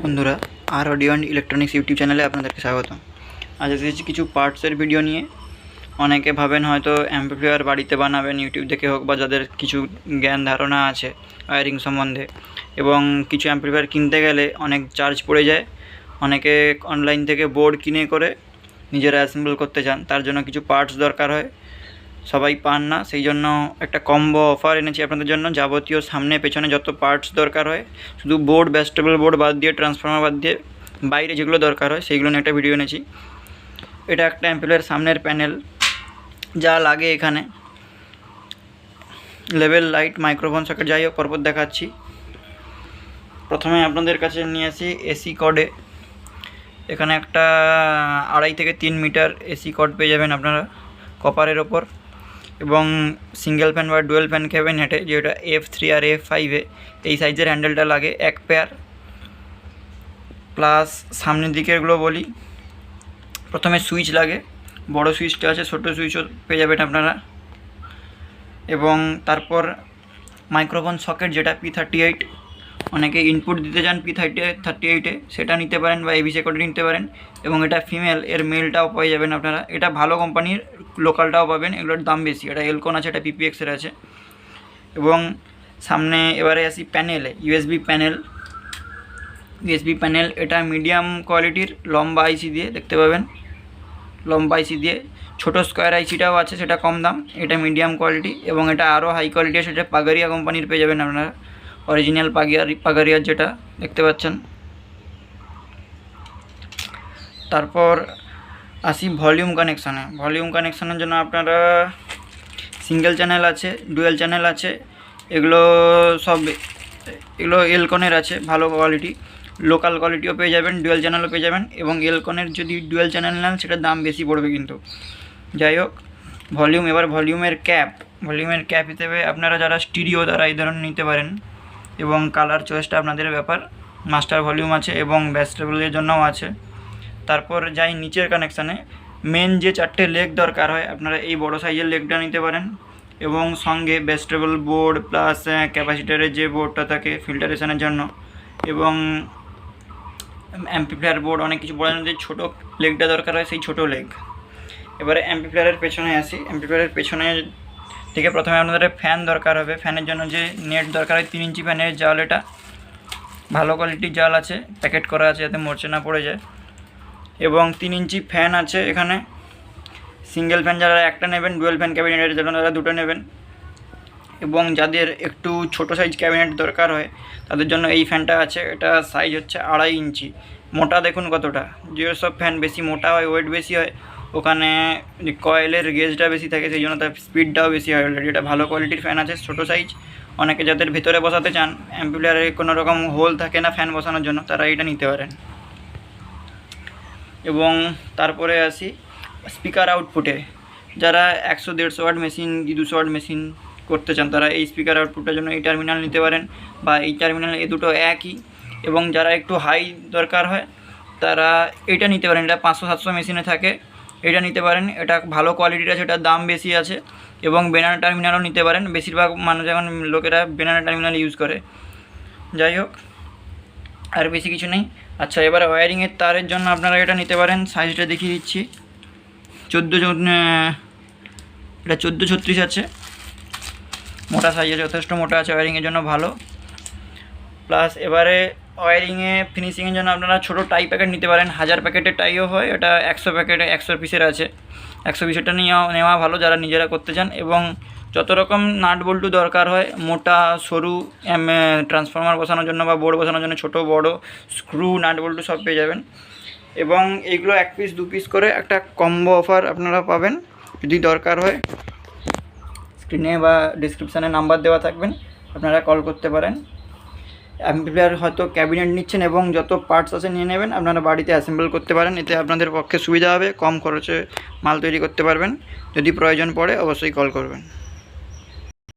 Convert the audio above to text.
বন্ধুরা, আর audio and electronics YouTube চ্যানেলে আপনাদেরকে স্বাগতম। আজ এসেছি কিছু পার্টসের ভিডিও নিয়ে। অনেকে ভাবেন হয়তো অ্যাম্পলিফায়ার বাড়িতে বানাবেন ইউটিউব দেখে হোক, বা যাদের কিছু জ্ঞান ধারণা আছে ওয়্যারিং সম্বন্ধে, এবং কিছু অ্যাম্পলিফায়ার কিনতে গেলে অনেক চার্জ পড়ে যায়। অনেকে অনলাইন থেকে বোর্ড কিনে করে নিজেরা অ্যাসেম্বল করতে চান, তার জন্য কিছু পার্টস দরকার হয়, সবাই পান না। সেই জন্য একটা কম্বো অফার এনেছি আপনাদের জন্য। যাবতীয় সামনে পেছনে যত পার্টস দরকার হয়, শুধু বোর্ড, ভেস্টেবল বোর্ড বাদ দিয়ে, ট্রান্সফর্মার বাদ দিয়ে, বাইরে যেগুলো দরকার হয় সেইগুলো নিয়ে একটা ভিডিও এনেছি। এটা একটা অ্যাম্পলিফায়ার সামনের প্যানেল, যা লাগে এখানে লেভেল, লাইট, মাইক্রোফোন, সকেট, যাই হোক পরপর দেখাচ্ছি। প্রথমে আপনাদের কাছে নিয়ে আসি এসি কর্ডে। এখানে একটা 2.5 থেকে 3 মিটার এসি কর্ড পেয়ে যাবেন আপনারা কপারের ওপর, এবং সিঙ্গেল ফ্যান বা ডুয়েল ফ্যান ক্যাবিনেটে, যেটা F3 আর F5-এ এই সাইজের হ্যান্ডেলটা লাগে 1 পেয়ার। প্লাস সামনের দিকেরগুলো বলি, প্রথমে সুইচ লাগে, বড় সুইচটা আছে, ছোটো সুইচও পেয়ে যাবেন আপনারা। এবং তারপর মাইক্রোফোন সকেট, যেটা P38, অনেকে ইনপুট দিতে চান P38-এ, সেটা নিতে পারেন, বা ABC কোডে নিতে পারেন। এবং এটা ফিমেল, এর মেলটাও পেয়ে যাবেন আপনারা। এটা ভালো কোম্পানির, লোকালটাও পাবেন, এগুলোর দাম বেশি। এটা এলকন আছে, এটা PPX-এর আছে। এবং সামনে এবারে আসি প্যানেলে, USB প্যানেল। এটা মিডিয়াম কোয়ালিটির লম্বা আইসি দিয়ে দেখতে পাবেন, লম্বা আইসি দিয়ে। ছোটো স্কোয়ার আইসিটাও আছে, সেটা কম দাম, এটা মিডিয়াম কোয়ালিটি। এবং এটা আরও হাই কোয়ালিটি আছে, সেটা পাগারিয়া কোম্পানির পেয়ে যাবেন আপনারা, অরিজিনাল পাগারিয়ার যেটা দেখতে পাচ্ছেন। তারপর আসি ভলিউম কানেকশানে। ভলিউম কানেকশানের জন্য আপনারা সিঙ্গেল চ্যানেল আছে, ডুয়েল চ্যানেল আছে, এগুলো এলকনের আছে, ভালো কোয়ালিটি। লোকাল কোয়ালিটিও পেয়ে যাবেন, ডুয়েল চ্যানেলও পেয়ে যাবেন। এবং এলকনের যদি ডুয়েল চ্যানেল নেন সেটার দাম বেশি পড়বে কিন্তু। যাই হোক, ভলিউম। এবার ভলিউমের ক্যাপ হিসেবে আপনারা যারা স্টিরিও দ্বারা এই ধরনের নিতে পারেন, এবং কালার চয়েসটা আপনাদের ব্যাপার। মাস্টার ভলিউম আছে এবং ভেস্টেবলের জন্যও আছে। তারপর যাই নিচের কানেকশানে, মেন যে 4টে লেগ দরকার হয়, আপনারা এই বড় সাইজের লেগটা নিতে পারেন। এবং সঙ্গে ভেস্টেবল বোর্ড প্লাস ক্যাপাসিটারের যে বোর্ডটা থাকে ফিল্টারেশনের জন্য, এবং অ্যাম্পলিফায়ার বোর্ড, অনেক কিছু বড় যে ছোটো লেগটা দরকার হয়, সেই ছোটো লেগ। এবারে অ্যাম্পলিফায়ারের পেছনে আসি। অ্যাম্পলিফায়ারের পেছনে থেকে প্রথমে আপনাদের ফ্যান দরকার হবে। ফ্যানের জন্য যে নেট দরকার হয়, 3 ইঞ্চি ফ্যানের জাল, এটা ভালো কোয়ালিটির জাল আছে, প্যাকেট করা আছে যাতে মরচে না পড়ে যায়। এবং 3 ইঞ্চি ফ্যান আছে এখানে। সিঙ্গেল ফ্যান যারা একটা নেবেন, ডুয়েল ফ্যান ক্যাবিনেটের জন্য যারা দুটো নেবেন। এবং যাদের একটু ছোটো সাইজ ক্যাবিনেট দরকার হয় তাদের জন্য এই ফ্যানটা আছে। এটা সাইজ হচ্ছে 2.5 ইঞ্চি। মোটা দেখুন কতটা। যেসব ফ্যান বেশি মোটা হয়, ওয়েট বেশি হয়, ওখানে কয়েলের গেজটা বেশি থাকে, সেই জন্য তার স্পিডটাও বেশি হয় অলরেডি। এটা ভালো কোয়ালিটির ফ্যান আছে, ছোটো সাইজ। অনেকে যাদের ভেতরে বসাতে চান, অ্যাম্পলিফায়ারে কোনো রকম হোল থাকে না ফ্যান বসানোর জন্য, তারা এটা নিতে পারেন। এবং তারপরে আসি স্পিকার আউটপুটে। যারা 100-150 ওয়াট মেশিন কি 200 ওয়াট মেশিন করতে চান, তারা এই স্পিকার আউটপুটের জন্য এই টার্মিনাল নিতে পারেন, বা এই টার্মিনাল, এই দুটো একই। এবং যারা একটু হাই দরকার হয় তারা এটা নিতে পারেন, এটা 500-700 মেশিনে থাকে, এটা নিতে পারেন। এটা ভালো কোয়ালিটির আছে, এটার দাম বেশি আছে। এবং বেনানা টার্মিনালও নিতে পারেন, বেশিরভাগ মানুষ এখন লোকেরা বেনানা টার্মিনাল ইউজ করে। যাই হোক, আর বেশি কিছু নেই। আচ্ছা, এবারে ওয়্যারিংয়ের তারের জন্য আপনারা এটা নিতে পারেন। সাইজটা দেখিয়ে দিচ্ছি, এটা 1436 আছে, মোটা সাইজের, যথেষ্ট মোটা আছে, ওয়্যারিংয়ের জন্য ভালো। প্লাস এবারে ওয়্যারিংয়ে ফিনিশিংয়ের জন্য আপনারা ছোটো টাই প্যাকেট নিতে পারেন। 1000 প্যাকেটের টাইও হয়, এটা 100 প্যাকেটে 100 পিসের আছে। 100 পিসেরটা নেওয়া ভালো যারা নিজেরা করতে চান। এবং যত রকম নাট বল্টু দরকার হয়, মোটা সরু, ট্রান্সফর্মার বসানোর জন্য বা বোর্ড বসানোর জন্য, ছোটো বড় স্ক্রু, নাট বল্টু সব পেয়ে যাবেন। এবং এইগুলো 1 পিস 2 পিস করে একটা কম্বো অফার আপনারা পাবেন। যদি দরকার হয়, স্ক্রিনে বা ডিসক্রিপশানে নাম্বার দেওয়া থাকবেন, আপনারা কল করতে পারেন। অ্যাম্পলিফায়ার হয়তো ক্যাবিনেট নিচ্ছেন এবং যত পার্টস আছে নিয়ে নেবেন, আপনারা বাড়িতে অ্যাসেম্বল করতে পারেন। এতে আপনাদের পক্ষে সুবিধা হবে, কম খরচে মাল তৈরি করতে পারবেন। যদি প্রয়োজন পড়ে অবশ্যই কল করবেন।